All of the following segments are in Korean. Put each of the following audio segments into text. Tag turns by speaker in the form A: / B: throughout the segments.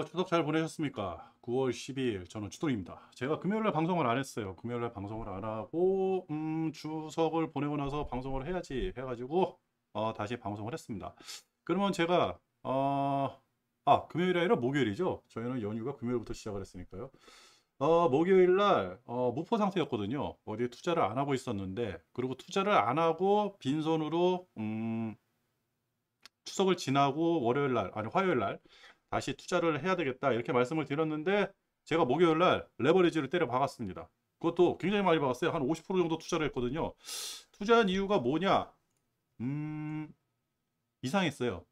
A: 추석 잘 보내셨습니까? 9월 12일 저는 추석입니다. 제가 금요일날 방송을 안 했어요. 금요일날 방송을 안 하고 추석을 보내고 나서 방송을 해야지 해가지고 다시 방송을 했습니다. 그러면 제가 금요일이 아니라 목요일이죠. 저희는 연휴가 금요일부터 시작을 했으니까요. 목요일날 무포 상태였거든요. 어디에 투자를 안 하고 있었는데 그리고 투자를 안 하고 빈손으로 추석을 지나고 월요일날 아니 화요일날 다시 투자를 해야 되겠다 이렇게 말씀을 드렸는데 제가 목요일날 레버리지를 때려 박았습니다. 그것도 굉장히 많이 박았어요. 한 50% 정도 투자를 했거든요. 투자한 이유가 뭐냐? 음, 이상했어요.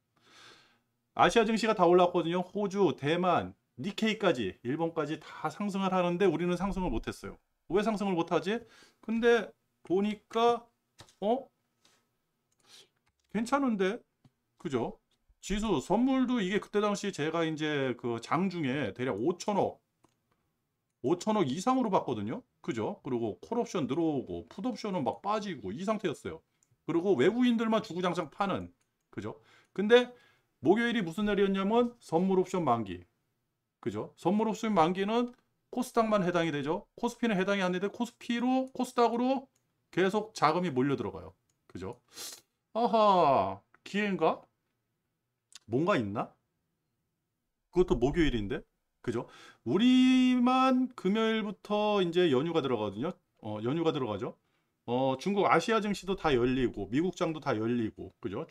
A: 아시아 증시가 다 올랐거든요. 호주, 대만, 니케이까지, 일본까지 다 상승을 하는데 우리는 상승을 못했어요. 왜 상승을 못하지? 근데 보니까 어? 괜찮은데? 그죠? 지수 선물도 이게 그때 당시 제가 이제 그 장중에 대략 5천억 이상으로 봤거든요. 그죠? 그리고 콜옵션 들어오고 풋옵션은 막 빠지고 이 상태였어요. 그리고 외국인들만 주구장창 파는 그죠? 근데 목요일이 무슨 날이었냐면 선물 옵션 만기. 그죠? 선물 옵션 만기는 코스닥만 해당이 되죠. 코스피는 해당이 안 되는데 코스닥으로 계속 자금이 몰려 들어가요. 그죠? 아하, 기회인가? 뭔가 있나? 그것도 목요일인데? 그죠? 우리만 금요일부터 이제 연휴가 들어가거든요. 연휴가 들어가죠. 중국 아시아 증시도 다 열리고, 미국장도 다 열리고, 그죠?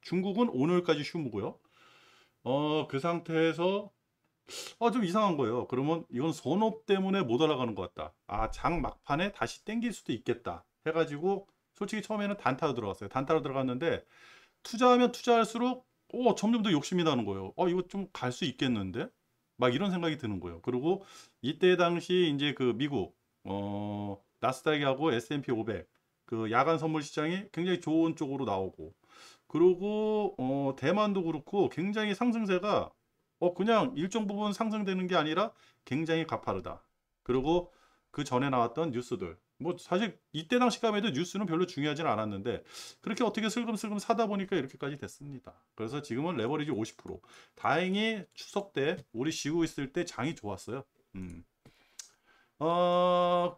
A: 중국은 오늘까지 휴무고요. 그 상태에서, 좀 이상한 거예요. 그러면 이건 선업 때문에 못 올라가는 것 같다. 장 막판에 다시 땡길 수도 있겠다. 해가지고, 솔직히 처음에는 단타로 들어갔어요. 단타로 들어갔는데, 투자하면 투자할수록 점점 더 욕심이 나는 거예요. 이거 좀 갈 수 있겠는데? 막 이런 생각이 드는 거예요. 그리고 이때 당시 이제 그 미국 나스닥하고 S&P 500 그 야간 선물 시장이 굉장히 좋은 쪽으로 나오고 그리고 대만도 그렇고 굉장히 상승세가 그냥 일정 부분 상승되는 게 아니라 굉장히 가파르다. 그리고 그 전에 나왔던 뉴스들 뭐 사실 이때 당시 감에도 뉴스는 별로 중요하진 않았는데 그렇게 어떻게 슬금슬금 사다 보니까 이렇게까지 됐습니다. 그래서 지금은 레버리지 50%. 다행히 추석 때 우리 쉬고 있을 때 장이 좋았어요. 음.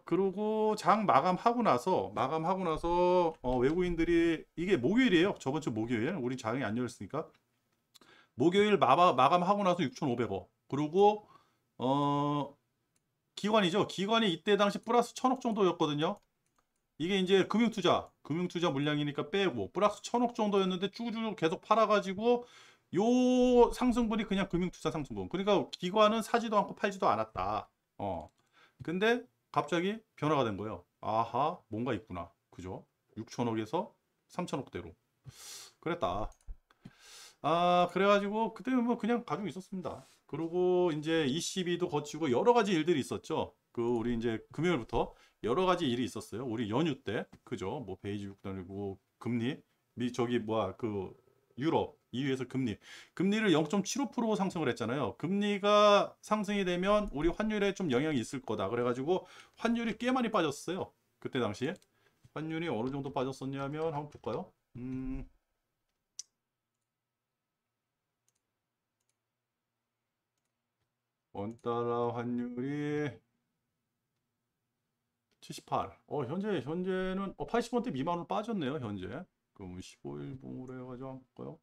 A: 그리고 장 마감하고 나서 외국인들이 이게 목요일이에요. 저번 주 목요일 우리 장이 안 열렸으니까 목요일 마감하고 나서 6,500억. 그리고 어 기관이죠. 기관이 이때 당시 플러스 1,000억 정도였거든요. 이게 이제 금융투자 물량이니까 빼고 플러스 1,000억 정도였는데 쭈구쭈구 계속 팔아가지고 요 상승분이 그냥 금융투자 상승분. 그러니까 기관은 사지도 않고 팔지도 않았다. 근데 갑자기 변화가 된 거예요. 아하, 뭔가 있구나. 그죠? 6천억에서 3천억대로. 그랬다. 그래가지고 그때는 뭐 그냥 가지고 있었습니다. 그리고 이제 ECB도 거치고 여러 가지 일들이 있었죠. 그 우리 이제 금요일부터 여러 가지 일이 있었어요. 우리 연휴 때, 그죠? 뭐 베이지 국단이고 금리, 저기 뭐야 그 유럽 EU에서 금리를 0.75% 상승을 했잖아요. 금리가 상승이 되면 우리 환율에 좀 영향이 있을 거다. 그래가지고 환율이 꽤 많이 빠졌어요. 그때 당시에 환율이 어느 정도 빠졌었냐면 한번 볼까요? 원달러 환율이 78. 현재는 80원대 미만으로 빠졌네요, 현재. 그럼 15일봉으로 해가지고 한번 볼까요?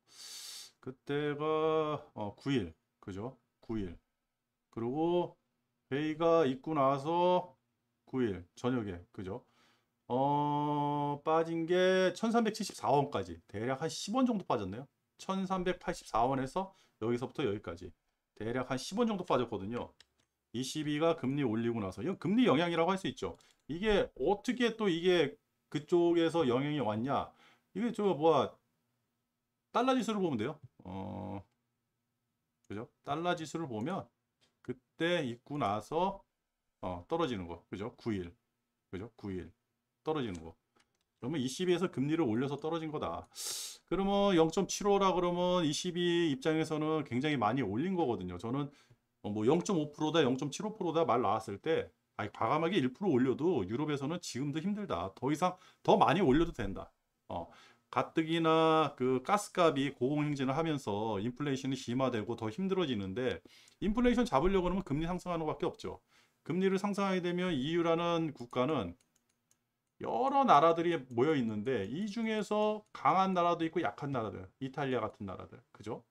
A: 그때가 9일. 그죠? 9일. 그리고 회의가 있고 나서 9일 저녁에. 그죠? 빠진 게 1374원까지. 대략 한 10원 정도 빠졌네요. 1384원에서 여기서부터 여기까지. 대략 한 10원 정도 빠졌거든요. ECB가 금리 올리고 나서 이건 금리 영향이라고 할 수 있죠. 이게 어떻게 또 이게 그쪽에서 영향이 왔냐? 이게 저 뭐야 달러 지수를 보면 돼요. 그죠? 달러 지수를 보면 그때 있고 나서 떨어지는 거, 그죠? 9일, 그죠? 9일 떨어지는 거. 그러면 ECB에서 금리를 올려서 떨어진 거다. 그러면 0.75라 그러면 ECB 입장에서는 굉장히 많이 올린 거거든요. 저는 뭐 0.5%다, 0.75%다 말 나왔을 때, 과감하게 1% 올려도 유럽에서는 지금도 힘들다. 더 이상 더 많이 올려도 된다. 어, 가뜩이나 그 가스값이 고공행진을 하면서 인플레이션이 심화되고 더 힘들어지는데 인플레이션 잡으려고 하면 금리 상승하는 것밖에 없죠. 금리를 상승하게 되면 EU라는 국가는 여러 나라들이 모여 있는데 이 중에서 강한 나라도 있고 약한 나라들, 이탈리아 같은 나라들, 그죠?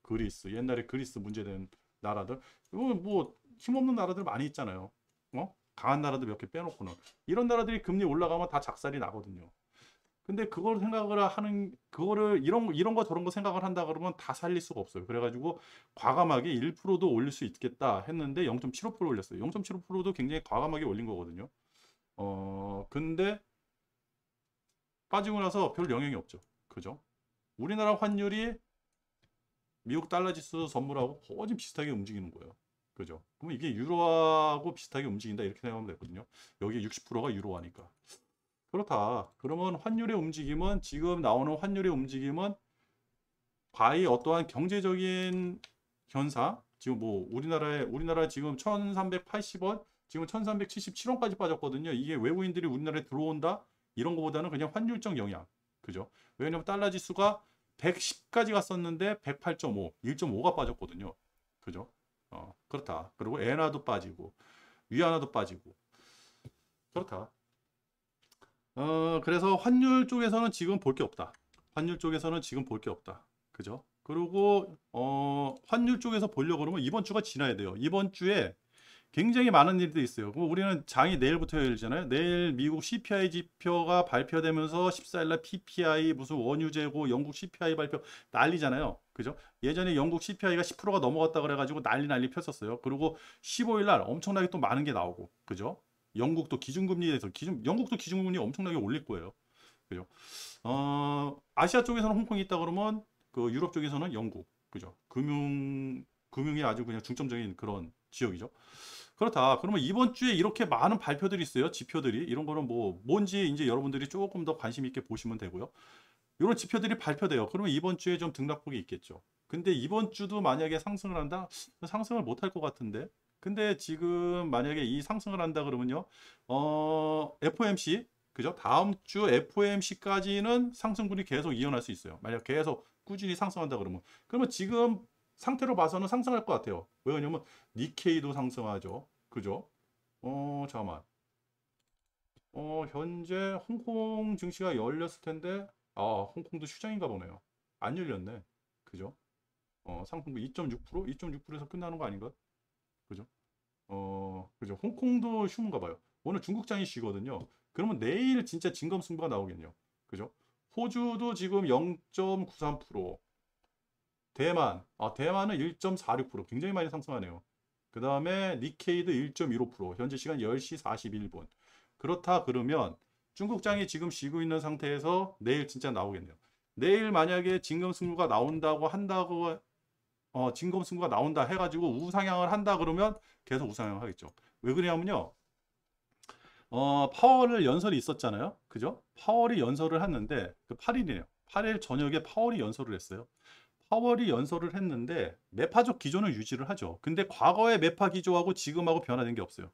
A: 그리스, 옛날에 그리스 문제된 나라들, 뭐 힘없는 나라들 많이 있잖아요. 강한 나라들 몇 개 빼놓고는 이런 나라들이 금리 올라가면 다 작살이 나거든요. 근데 그걸 생각을 하는 그거를 이런 거 저런 거 생각을 한다 그러면 다 살릴 수가 없어요. 그래가지고 과감하게 1%도 올릴 수 있겠다 했는데 0.75% 올렸어요. 0.75%도 굉장히 과감하게 올린 거거든요. 근데 빠지고 나서 별 영향이 없죠. 그죠? 우리나라 환율이 미국 달러 지수 선물하고 거의 비슷하게 움직이는 거예요. 그죠? 그럼 이게 유로하고 비슷하게 움직인다 이렇게 생각하면 되거든요. 여기 60%가 유로화니까. 그렇다. 그러면 환율의 움직임은 지금 나오는 환율의 움직임은 과히 어떠한 경제적인 현상, 지금 뭐 우리나라 지금 1,380원, 지금 1,377원까지 빠졌거든요. 이게 외국인들이 우리나라에 들어온다 이런 거보다는 그냥 환율적 영향, 그죠? 왜냐면 달러 지수가 110까지 갔었는데 108.5, 1.5가 빠졌거든요. 그죠? 그렇다. 그리고 엔화도 빠지고 위안화도 빠지고 그렇다. 그래서 환율 쪽에서는 지금 볼 게 없다. 환율 쪽에서는 지금 볼 게 없다. 그죠? 그리고 환율 쪽에서 보려고 그러면 이번 주가 지나야 돼요. 이번 주에 굉장히 많은 일들이 있어요. 그럼 우리는 장이 내일부터 열리잖아요. 내일 미국 CPI 지표가 발표되면서 14일날 PPI 무슨 원유 재고 영국 CPI 발표 난리잖아요. 그죠? 예전에 영국 CPI가 10%가 넘어갔다 그래가지고 난리 폈었어요. 그리고 15일날 엄청나게 또 많은 게 나오고, 그죠? 영국도 기준금리에 대해서 영국도 기준금리 엄청나게 올릴 거예요. 그죠? 아시아 쪽에서는 홍콩이 있다 그러면 그 유럽 쪽에서는 영국, 그죠? 금융이 아주 그냥 중점적인 그런 지역이죠. 그렇다. 그러면 이번 주에 이렇게 많은 발표들이 있어요. 지표들이. 이런 거는 뭐 뭔지 이제 여러분들이 조금 더 관심 있게 보시면 되고요. 이런 지표들이 발표돼요. 그러면 이번 주에 좀 등락폭이 있겠죠. 근데 이번 주도 만약에 상승을 한다? 상승을 못 할 것 같은데. 근데 지금 만약에 이 상승을 한다 그러면요. FOMC 그죠? 다음 주 FOMC까지는 상승분이 계속 이어날 수 있어요. 만약 계속 꾸준히 상승한다 그러면 지금 상태로 봐서는 상승할 것 같아요. 왜냐면 니케이도 상승하죠. 그죠? 잠깐만. 현재 홍콩 증시가 열렸을 텐데, 홍콩도 휴장인가 보네요. 안 열렸네. 그죠? 상승분 2.6%? 2.6%에서 끝나는 거 아닌가? 그죠? 그죠? 홍콩도 휴무인가 봐요. 오늘 중국장이 쉬거든요. 그러면 내일 진짜 진검승부가 나오겠네요. 그죠? 호주도 지금 0.93%, 대만은 1.46%, 굉장히 많이 상승하네요. 그 다음에 니케이도 1.15%, 현재 시간 10시 41분. 그렇다 그러면 중국장이 지금 쉬고 있는 상태에서 내일 진짜 나오겠네요. 내일 만약에 진검승부가 나온다고 한다고 진검승부가 나온다 해가지고 우상향을 한다 그러면 계속 우상향을 하겠죠. 왜 그러냐면요. 파월을 연설이 있었잖아요. 그죠? 파월이 연설을 했는데 그 8일이네요. 8일 저녁에 파월이 연설을 했어요. 파월이 연설을 했는데 매파적 기조는 유지를 하죠. 근데 과거의 매파 기조하고 지금하고 변화된 게 없어요.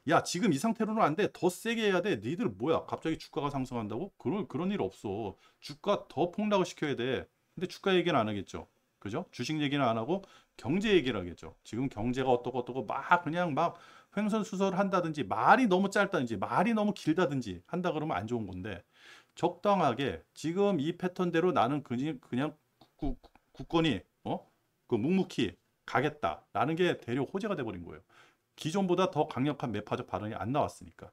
A: 야, 지금 이 상태로는 안 돼. 더 세게 해야 돼. 니들 뭐야? 갑자기 주가가 상승한다고? 그런 일 없어. 주가 더 폭락을 시켜야 돼. 근데 주가 얘기는 안 하겠죠. 그죠? 주식 얘기는 안 하고 경제 얘기를 하겠죠. 지금 경제가 어떻고 막 그냥 막 횡설수설 한다든지 말이 너무 짧다든지 말이 너무 길다든지 한다 그러면 안 좋은 건데 적당하게 지금 이 패턴대로 나는 그냥 굳건히 그 묵묵히 가겠다라는 게 대려 호재가 돼버린 거예요. 기존보다 더 강력한 매파적 발언이 안 나왔으니까.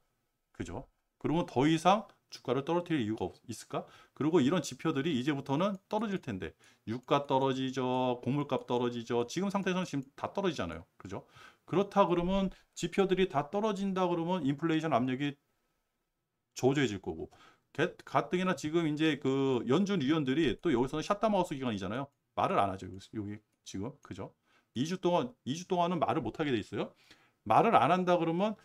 A: 그죠? 그러면 더 이상 주가를 떨어뜨릴 이유가 있을까? 그리고 이런 지표들이 이제부터는 떨어질 텐데 유가 떨어지죠. 곡물값 떨어지죠. 지금 상태에서는 지금 다 떨어지잖아요. 그죠? 그렇다 그러면 지표들이 다 떨어진다 그러면 인플레이션 압력이 저조해질 거고 가뜩이나 지금 이제 그 연준 위원들이 또 여기서는 샷다마우스 기간이잖아요. 말을 안 하죠. 여기 지금 그죠? 2주 동안은 말을 못 하게 돼 있어요. 말을 안 한다 그러면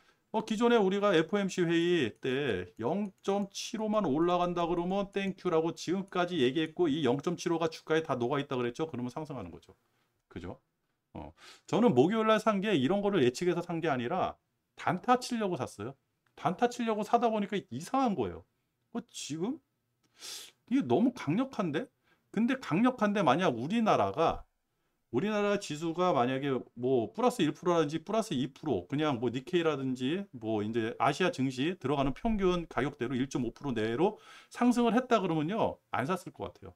A: 기존에 우리가 FOMC 회의 때 0.75만 올라간다 그러면 땡큐라고 지금까지 얘기했고 이 0.75가 주가에 다 녹아 있다 그랬죠. 그러면 상승하는 거죠. 그죠? 저는 목요일 날 산 게 이런 거를 예측해서 산 게 아니라 단타 치려고 샀어요. 단타 치려고 사다 보니까 이상한 거예요. 지금 이게 너무 강력한데? 근데 강력한데 만약 우리나라 지수가 만약에 뭐 플러스 1%라든지 플러스 2% 그냥 뭐 니케이라든지 뭐 이제 아시아 증시 들어가는 평균 가격대로 1.5% 내로 상승을 했다 그러면요. 안 샀을 것 같아요.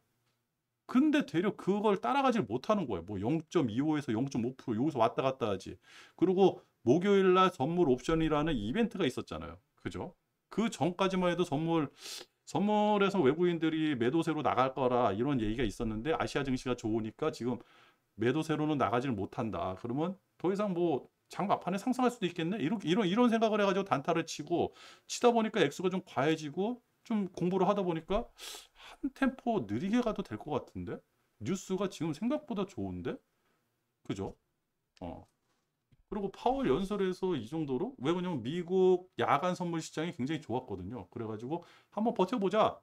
A: 근데 되려 그걸 따라가질 못하는 거예요. 뭐 0.25에서 0.5% 여기서 왔다 갔다 하지. 그리고 목요일 날 선물 옵션이라는 이벤트가 있었잖아요. 그죠? 그 전까지만 해도 선물에서 외국인들이 매도세로 나갈 거라 이런 얘기가 있었는데 아시아 증시가 좋으니까 지금 매도세로는 나가지를 못한다. 그러면 더 이상 뭐 장 막판에 상승할 수도 있겠네. 이런 생각을 해가지고 단타를 치다 보니까 액수가 좀 과해지고 좀 공부를 하다 보니까 한 템포 느리게 가도 될 것 같은데 뉴스가 지금 생각보다 좋은데 그죠? 어. 그리고 파월 연설에서 이 정도로 왜 그러냐면 미국 야간 선물 시장이 굉장히 좋았거든요. 그래가지고 한번 버텨보자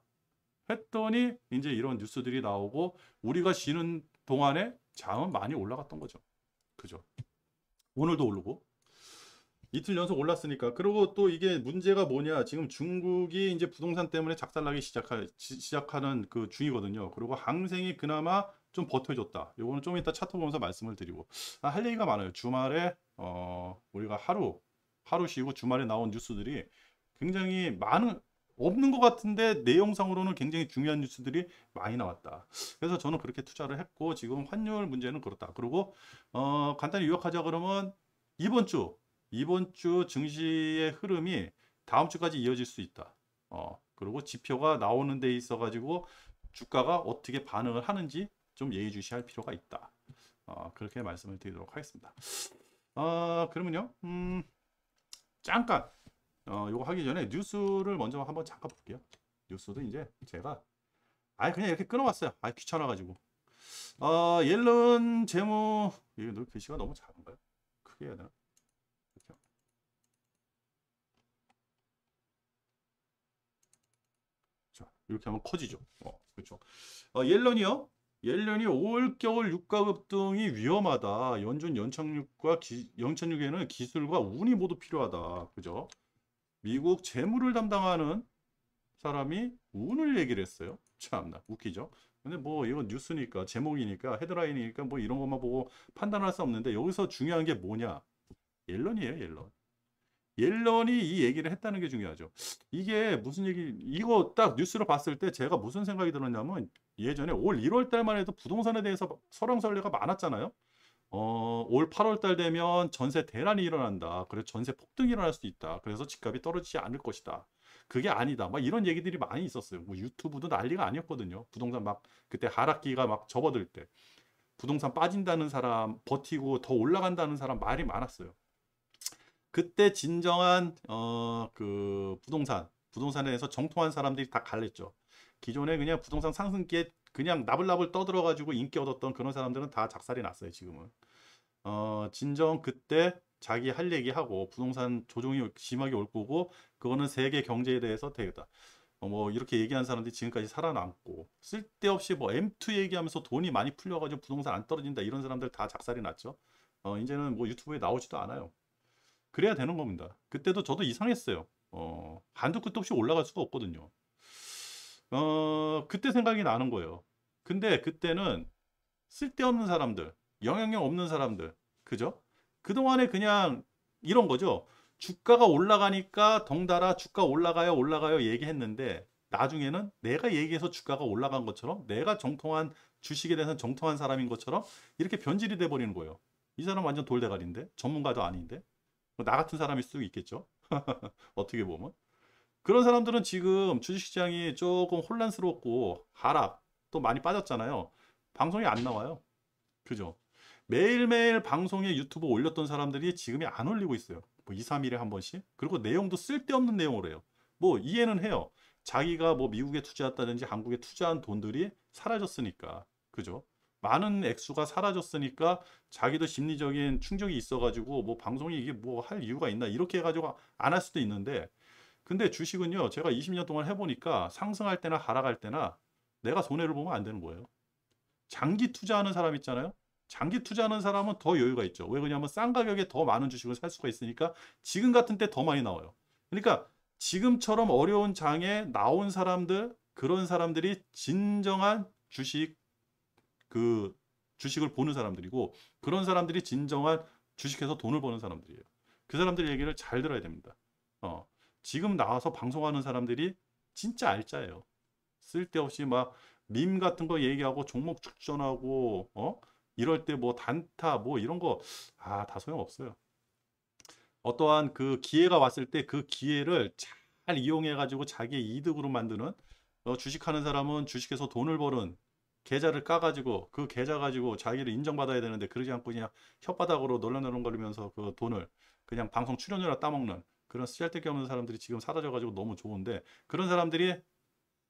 A: 했더니 이제 이런 뉴스들이 나오고 우리가 쉬는 동안에 장은 많이 올라갔던 거죠. 그죠? 오늘도 오르고 이틀 연속 올랐으니까. 그리고 또 이게 문제가 뭐냐? 지금 중국이 이제 부동산 때문에 작살나기 시작하는 그 중이거든요. 그리고 항생이 그나마 좀 버텨줬다. 요거는 좀 이따 차트 보면서 말씀을 드리고 할 얘기가 많아요. 주말에 우리가 하루 쉬고 주말에 나온 뉴스들이 굉장히 많은 없는 것 같은데 내용상으로는 굉장히 중요한 뉴스들이 많이 나왔다. 그래서 저는 그렇게 투자를 했고 지금 환율 문제는 그렇다. 그리고 간단히 요약하자 그러면 이번 주 증시의 흐름이 다음 주까지 이어질 수 있다. 그리고 지표가 나오는 데 있어 가지고 주가가 어떻게 반응을 하는지 좀 예의주시할 필요가 있다. 그렇게 말씀을 드리도록 하겠습니다. 그러면요. 잠깐 요거 하기 전에 뉴스를 먼저 한번 잠깐 볼게요. 뉴스도 이제 제가 그냥 이렇게 끊어왔어요. 귀찮아가지고. 옐런 재무 이거 글씨가 너무 작은가요? 크게 해야 되나? 이렇게. 자, 이렇게 하면 커지죠. 그렇죠. 옐런이요. 옐런이 올겨울 유가 급등이 위험하다. 연준연착륙에는 기술과 운이 모두 필요하다. 그죠? 미국 재무를 담당하는 사람이 운을 얘기를 했어요. 참나 웃기죠. 근데 뭐 이거 뉴스니까 제목이니까 헤드라인이니까 뭐 이런 것만 보고 판단할 수 없는데 여기서 중요한 게 뭐냐? 옐런이에요, 옐런. 옐런이 이 얘기를 했다는 게 중요하죠. 이게 무슨 이거 딱 뉴스로 봤을 때 제가 무슨 생각이 들었냐면 예전에 올 1월 달만 해도 부동산에 대해서 설왕설래가 많았잖아요. 올 8월 달 되면 전세 대란이 일어난다. 그래서 전세 폭등이 일어날 수도 있다. 그래서 집값이 떨어지지 않을 것이다. 그게 아니다. 막 이런 얘기들이 많이 있었어요. 뭐 유튜브도 난리가 아니었거든요. 부동산 막 그때 하락기가 막 접어들 때 부동산 빠진다는 사람, 버티고 더 올라간다는 사람 말이 많았어요. 그때 진정한 그 부동산에 대해서 정통한 사람들이 다 갈렸죠. 기존에 그냥 부동산 상승기에 그냥 나불나불 떠들어가지고 인기 얻었던 그런 사람들은 다 작살이 났어요. 지금은 진정 그때 자기 할 얘기하고 부동산 조정이 심하게 올 거고 그거는 세계 경제에 대해서 되겠다. 뭐 이렇게 얘기한 사람들이 지금까지 살아남고 쓸데없이 뭐 M2 얘기하면서 돈이 많이 풀려가지고 부동산 안 떨어진다 이런 사람들 다 작살이 났죠. 이제는 뭐 유튜브에 나오지도 않아요. 그래야 되는 겁니다. 그때도 저도 이상했어요. 한두 끝도 없이 올라갈 수가 없거든요. 그때 생각이 나는 거예요. 근데 그때는 쓸데없는 사람들, 영향력 없는 사람들, 그죠? 그동안에 그냥 이런 거죠. 주가가 올라가니까 덩달아 주가 올라가요 얘기했는데 나중에는 내가 얘기해서 주가가 올라간 것처럼 내가 정통한 주식에 대해서 정통한 사람인 것처럼 이렇게 변질이 돼 버리는 거예요. 이 사람 완전 돌대가리인데 전문가도 아닌데 나 같은 사람일 수도 있겠죠. 어떻게 보면 그런 사람들은 지금 주식시장이 조금 혼란스럽고 하락 또 많이 빠졌잖아요. 방송이 안 나와요. 그죠? 매일매일 방송에 유튜브 올렸던 사람들이 지금이 안 올리고 있어요. 뭐 2, 3일에 한 번씩. 그리고 내용도 쓸데없는 내용으로 해요. 뭐 이해는 해요. 자기가 뭐 미국에 투자했다든지 한국에 투자한 돈들이 사라졌으니까. 그죠? 많은 액수가 사라졌으니까 자기도 심리적인 충격이 있어가지고 뭐 방송이 이게 뭐 할 이유가 있나 이렇게 해가지고 안 할 수도 있는데 근데 주식은요 제가 20년 동안 해보니까 상승할 때나 하락할 때나 내가 손해를 보면 안 되는 거예요. 장기 투자하는 사람 있잖아요. 장기 투자하는 사람은 더 여유가 있죠. 왜 그러냐면 싼 가격에 더 많은 주식을 살 수가 있으니까 지금 같은 때 더 많이 나와요. 그러니까 지금처럼 어려운 장에 나온 사람들 그런 사람들이 진정한 주식을 보는 사람들이고, 그런 사람들이 진정한 주식해서 돈을 버는 사람들이에요. 그 사람들 얘기를 잘 들어야 됩니다. 지금 나와서 방송하는 사람들이 진짜 알짜예요. 쓸데없이 막 밈 같은 거 얘기하고 종목 추천하고 이럴 때 뭐 단타 뭐 이런 거 다 소용없어요. 어떠한 그 기회가 왔을 때 그 기회를 잘 이용해 가지고 자기의 이득으로 만드는, 주식하는 사람은 주식해서 돈을 버는 계좌를 까가지고 그 계좌 가지고 자기를 인정받아야 되는데 그러지 않고 그냥 혓바닥으로 놀랑놀랑거리면서 그 돈을 그냥 방송 출연료나 따먹는 그런 쓰잘데기 없는 사람들이 지금 사라져가지고 너무 좋은데, 그런 사람들이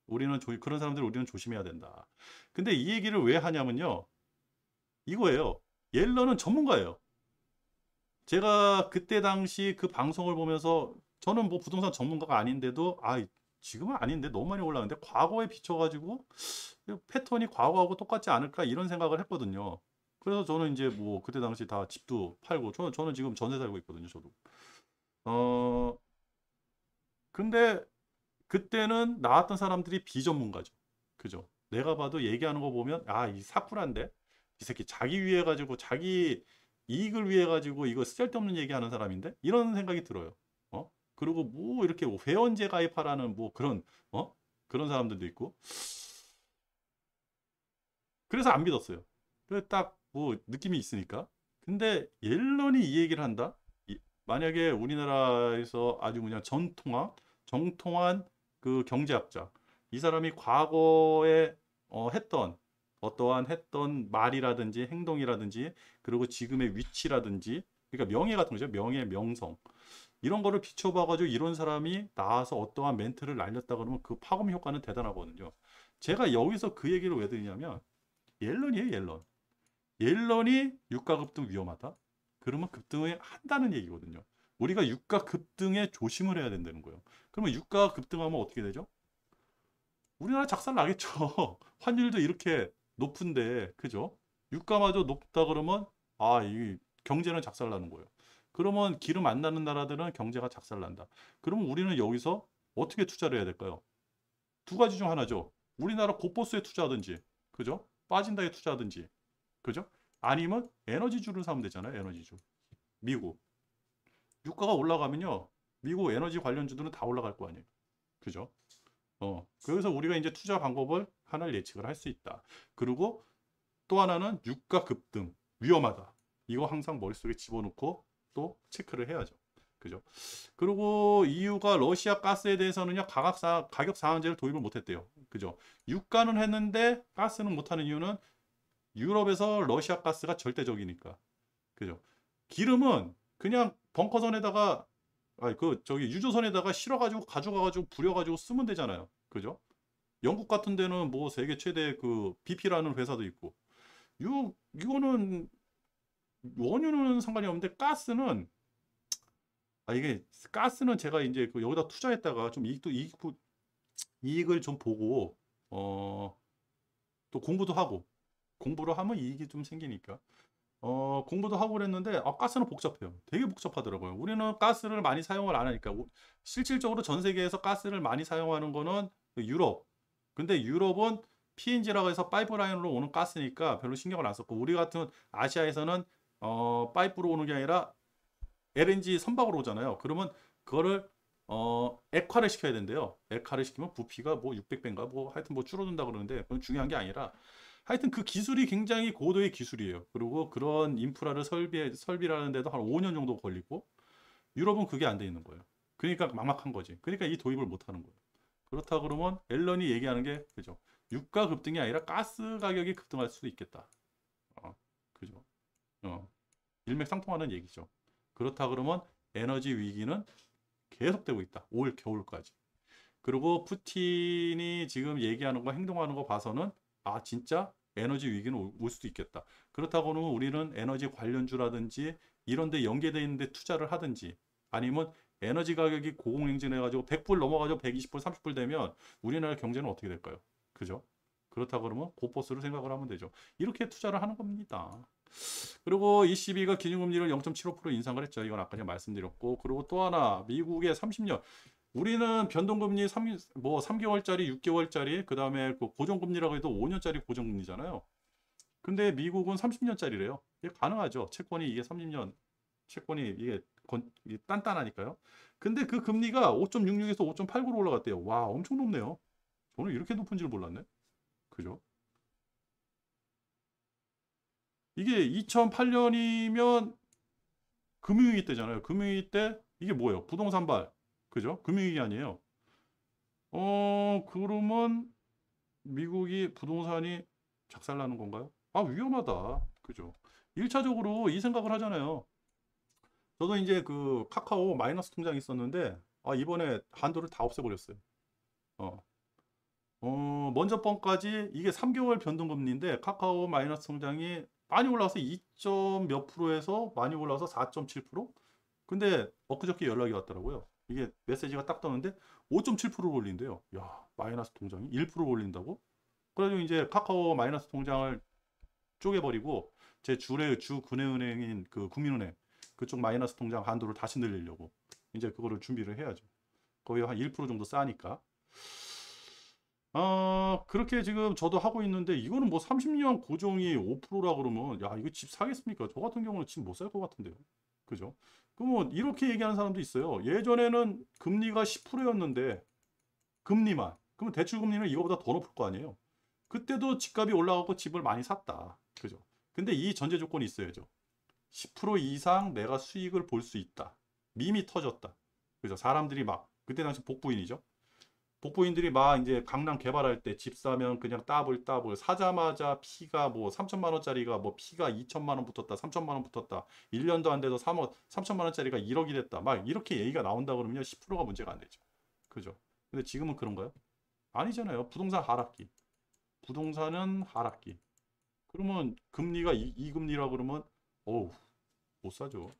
A: 그런 사람들을 우리는 조심해야 된다. 근데 이 얘기를 왜 하냐면요, 이거예요. 옐런은 전문가예요. 제가 그때 당시 그 방송을 보면서, 저는 뭐 부동산 전문가가 아닌데도 지금은 아닌데 너무 많이 올라가는데 과거에 비춰가지고 패턴이 과거하고 똑같지 않을까 이런 생각을 했거든요. 그래서 저는 이제 뭐 그때 당시 다 집도 팔고, 저는 지금 전세 살고 있거든요, 저도. 어 근데 그때는 나왔던 사람들이 비전문가죠. 그죠? 내가 봐도 얘기하는 거 보면 이 사쿠란데 이 새끼 자기 위해 가지고 자기 이익을 위해 가지고 이거 쓸데없는 얘기하는 사람인데 이런 생각이 들어요. 그리고 뭐 이렇게 회원제 가입하라는 뭐 그런 사람들도 있고. 그래서 안 믿었어요. 그래서 딱 뭐 느낌이 있으니까. 근데 옐런이 이 얘기를 한다? 만약에 우리나라에서 아주 그냥 정통한 그 경제학자, 이 사람이 과거에 했던 말이라든지 행동이라든지, 그리고 지금의 위치라든지, 그러니까 명예 같은 거죠. 명예, 명성. 이런 거를 비춰봐가지고 이런 사람이 나와서 어떠한 멘트를 날렸다 그러면 그 파급 효과는 대단하거든요. 제가 여기서 그 얘기를 왜 드리냐면, 옐런이에요, 옐런. 옐런이 유가 급등 위험하다? 그러면 급등을 한다는 얘기거든요. 우리가 유가 급등에 조심을 해야 된다는 거예요. 그러면 유가 급등하면 어떻게 되죠? 우리나라 작살 나겠죠. 환율도 이렇게 높은데, 그죠? 유가마저 높다 그러면 이 경제는 작살 나는 거예요. 그러면 기름 안 나는 나라들은 경제가 작살 난다. 그러면 우리는 여기서 어떻게 투자를 해야 될까요? 두 가지 중 하나죠. 우리나라 곳버스에 투자하든지, 그죠? 빠진다에 투자하든지, 그죠? 아니면 에너지주를 사면 되잖아요. 에너지주. 미국. 유가가 올라가면요, 미국 에너지 관련주들은 다 올라갈 거 아니에요. 그죠? 그래서 우리가 이제 투자 방법을 하나를 예측을 할 수 있다. 그리고 또 하나는 유가 급등 위험하다. 이거 항상 머릿속에 집어넣고 또 체크를 해야죠. 그죠? 그리고 EU가 러시아 가스에 대해서는요, 가격 상한제를 도입을 못했대요. 그죠? 유가는 했는데 가스는 못하는 이유는 유럽에서 러시아 가스가 절대적이니까. 그죠? 기름은 그냥 벙커선에다가 유조선에다가 실어가지고 가져가가지고 부려가지고 쓰면 되잖아요. 그죠? 영국 같은 데는 뭐 세계 최대 그 BP라는 회사도 있고. 이거는 원유는 상관이 없는데 이게 가스는 제가 이제 여기다 투자했다가 좀 이익을 좀 보고 또 공부를 하면 이익이 좀 생기니까 공부도 하고 그랬는데 가스는 복잡해요. 되게 복잡하더라고요. 우리는 가스를 많이 사용을 안 하니까. 실질적으로 전 세계에서 가스를 많이 사용하는 거는 유럽. 근데 유럽은 PNG라고 해서 파이프라인으로 오는 가스니까 별로 신경을 안 썼고, 우리 같은 아시아에서는 파이프로 오는 게 아니라 LNG 선박으로 오잖아요. 그러면 그거를 액화를 시켜야 된대요. 액화를 시키면 부피가 뭐 600배인가 뭐 하여튼 뭐 줄어든다 그러는데, 그건 중요한 게 아니라 하여튼 그 기술이 굉장히 고도의 기술이에요. 그리고 그런 인프라를 설비를 하는데도 한 5년 정도 걸리고, 유럽은 그게 안 돼 있는 거예요. 그러니까 막막한 거지. 그러니까 이 도입을 못 하는 거예요. 그렇다 그러면 앨런이 얘기하는 게, 그죠? 유가 급등이 아니라 가스 가격이 급등할 수도 있겠다. 그죠? 일맥상통하는 얘기죠. 그렇다 그러면 에너지 위기는 계속되고 있다. 올 겨울까지. 그리고 푸틴이 지금 얘기하는 거, 행동하는 거 봐서는 진짜 에너지 위기는 올 수도 있겠다. 그렇다고는 우리는 에너지 관련주라든지 이런 데 연계되어 있는데 투자를 하든지, 아니면 에너지 가격이 고공행진해가지고 100불 넘어가지고 120불, 30불 되면 우리나라 경제는 어떻게 될까요? 그죠? 그렇다 그러면 고버스를 생각을 하면 되죠. 이렇게 투자를 하는 겁니다. 그리고 ECB가 기준금리를 0.75% 인상을 했죠. 이건 아까 제가 말씀드렸고, 그리고 또 하나, 미국의 30년 우리는 변동금리 3개월짜리, 6개월짜리, 그 다음에 그 고정금리라고 해도 5년짜리 고정금리잖아요. 근데 미국은 30년짜리래요. 이게 가능하죠. 채권이 이게 30년, 채권이 이게 단단하니까요. 근데 그 금리가 5.66에서 5.89로 올라갔대요. 와, 엄청 높네요. 저는 이렇게 높은 줄 몰랐네. 그죠? 이게 2008년이면 금융위기 때잖아요. 금융위기 때 이게 뭐예요? 부동산발. 그죠? 금융위기 아니에요. 그러면 미국이 부동산이 작살나는 건가요? 아, 위험하다. 그죠? 1차적으로 이 생각을 하잖아요. 저도 이제 그 카카오 마이너스 통장이 있었는데, 아, 이번에 한도를 다 없애버렸어요. 어, 먼저 번까지 이게 3개월 변동금리인데, 카카오 마이너스 통장이 많이 올라와서 2점 몇 프로에서 많이 올라와서 4.7%? 근데 엊그저께 연락이 왔더라고요. 이게 메시지가 딱 떴는데 5.7%를 올린대요. 야, 마이너스 통장이 1% 올린다고? 그래가지고 이제 카카오 마이너스 통장을 쪼개버리고 제 주 근해은행인 그 국민은행 그쪽 마이너스 통장 한도를 다시 늘리려고 이제 그거를 준비를 해야죠. 거의 한 1% 정도 싸니까. 그렇게 지금 저도 하고 있는데 이거는 뭐 30년 고정이 5%라 그러면 야, 이거 집 사겠습니까? 저 같은 경우는 집 못 살 것 같은데요. 그죠? 그러면 이렇게 얘기하는 사람도 있어요. 예전에는 금리가 10%였는데 금리만. 그러면 대출 금리는 이거보다 더 높을 거 아니에요. 그때도 집값이 올라가고 집을 많이 샀다. 그죠? 근데 이 전제 조건이 있어야죠. 10% 이상 내가 수익을 볼 수 있다. 밈이 터졌다. 그죠? 사람들이 막 그때 당시 복부인이죠. 복부인들이 막 이제 강남 개발할 때 집 사면 그냥 따블 사자마자 피가 뭐 3천만 원짜리가 뭐 피가 2천만 원 붙었다, 3천만 원 붙었다. 1년도 안 돼도 3천만 원짜리가 1억이 됐다. 막 이렇게 얘기가 나온다 그러면 10%가 문제가 안 되죠. 그죠? 근데 지금은 그런가요? 아니잖아요. 부동산 하락기. 부동산은 하락기. 그러면 금리가 이 금리라 그러면 어우, 못 사죠.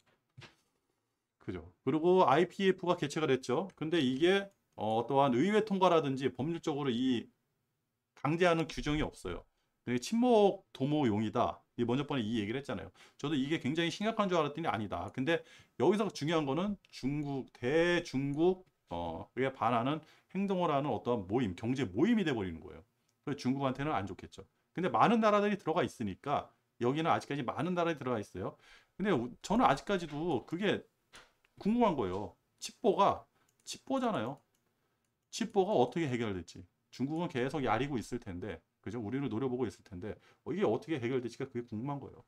A: 그죠? 그리고 IPF가 개최가 됐죠. 근데 이게 어떠한 의회 통과라든지 법률적으로 이 강제하는 규정이 없어요. 친목 도모용이다. 먼저 번에 이 얘기를 했잖아요. 저도 이게 굉장히 심각한 줄 알았더니 아니다. 근데 여기서 중요한 거는 대중국에 반하는 행동을 하는 어떠한 모임, 경제 모임이 돼버리는 거예요. 그래서 중국한테는 안 좋겠죠. 근데 많은 나라들이 들어가 있으니까 여기는 아직까지 많은 나라들이 들어가 있어요. 근데 저는 아직까지도 그게 궁금한 거예요. 칩보잖아요. 칩보가 어떻게 해결될지. 중국은 계속 야리고 있을 텐데, 그죠? 우리는 노려보고 있을 텐데, 이게 어떻게 해결될지가 그게 궁금한 거예요.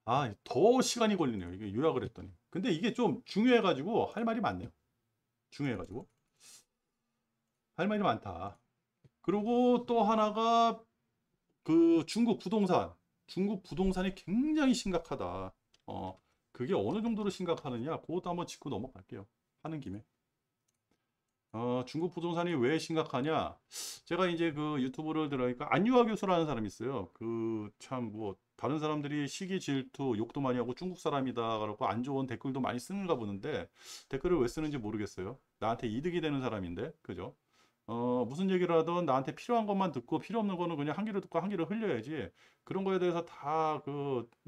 A: 아, 더 시간이 걸리네요. 이게 요약을 했더니. 근데 이게 좀 중요해가지고 할 말이 많네요. 중요해가지고. 할 말이 많다. 그리고 또 하나가 그 중국 부동산. 중국 부동산이 굉장히 심각하다. 그게 어느 정도로 심각하느냐? 그것도 한번 짚고 넘어갈게요. 하는 김에. 중국 부동산이 왜 심각하냐? 제가 이제 그 유튜브를 들으니까 안유아 교수라는 사람이 있어요. 그 참 뭐 다른 사람들이 시기 질투 욕도 많이 하고 중국 사람이다 그러고 안 좋은 댓글도 많이 쓰는가 보는데 댓글을 왜 쓰는지 모르겠어요. 나한테 이득이 되는 사람인데, 그죠? 무슨 얘기를 하든 나한테 필요한 것만 듣고 필요 없는 거는 그냥 한 귀로 듣고 한 귀로 흘려야지. 그런 거에 대해서 다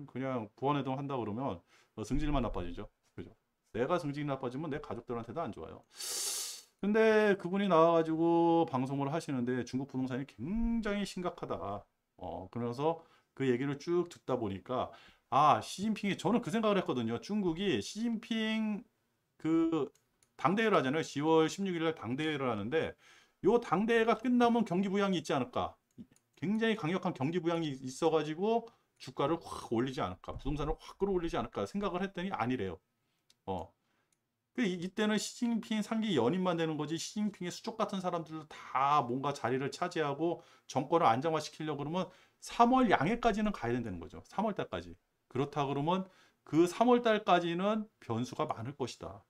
A: 그냥 부안해동 한다 그러면 성질만 나빠지죠. 그죠? 내가 성질이 나빠지면 내 가족들한테도 안 좋아요. 근데 그분이 나와가지고 방송을 하시는데 중국 부동산이 굉장히 심각하다. 그래서 그 얘기를 쭉 듣다 보니까 시진핑이 저는 그 생각을 했거든요. 중국이 시진핑 그 당대회를 하잖아요. 10월 16일 날 당대회를 하는데 요 당대회가 끝나면 경기 부양이 있지 않을까. 굉장히 강력한 경기 부양이 있어가지고 주가를 확 올리지 않을까. 부동산을 확 끌어올리지 않을까 생각을 했더니 아니래요. 어, 이때는 시진핑 3기 연임만 되는 거지 시진핑의 수족 같은 사람들도 다 뭔가 자리를 차지하고 정권을 안정화시키려고 그러면 3월 양해까지는 가야 된다는 거죠. 3월 달까지. 그렇다 그러면 그 3월 달까지는 변수가 많을 것이다.